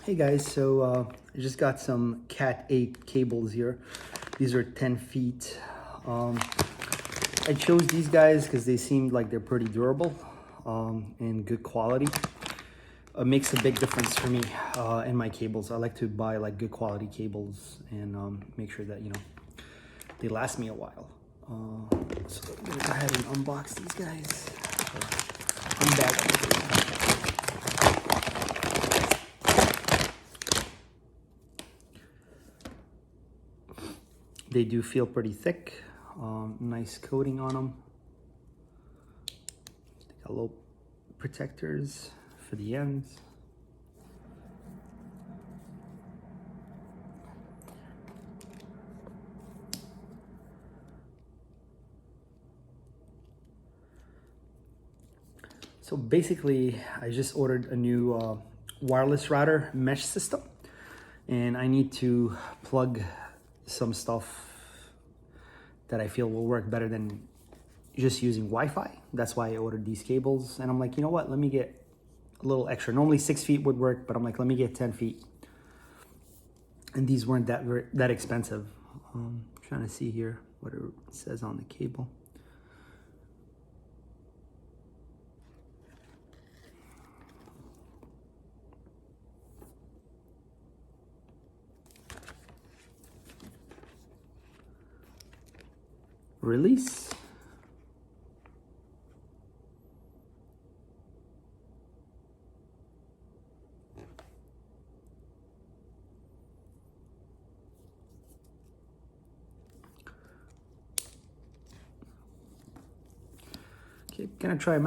Hey guys, so I just got some Cat8 cables here. These are 10 feet. I chose these guys because they seemed like they're pretty durable and good quality. It makes a big difference for me in my cables. I like to buy like good quality cables and make sure that, you know, they last me a while. So I'm gonna go ahead and unbox these guys. Unbag them. They do feel pretty thick, nice coating on them. Got little protectors for the ends. So basically, I just ordered a new wireless router mesh system, and I need to plug some stuff that I feel will work better than just using Wi-Fi. That's why I ordered these cables. And I'm like, you know what? Let me get a little extra. Normally 6 feet would work, but I'm like, let me get 10 feet. And these weren't that expensive. Trying to see here what it says on the cable. Release. Okay, gonna try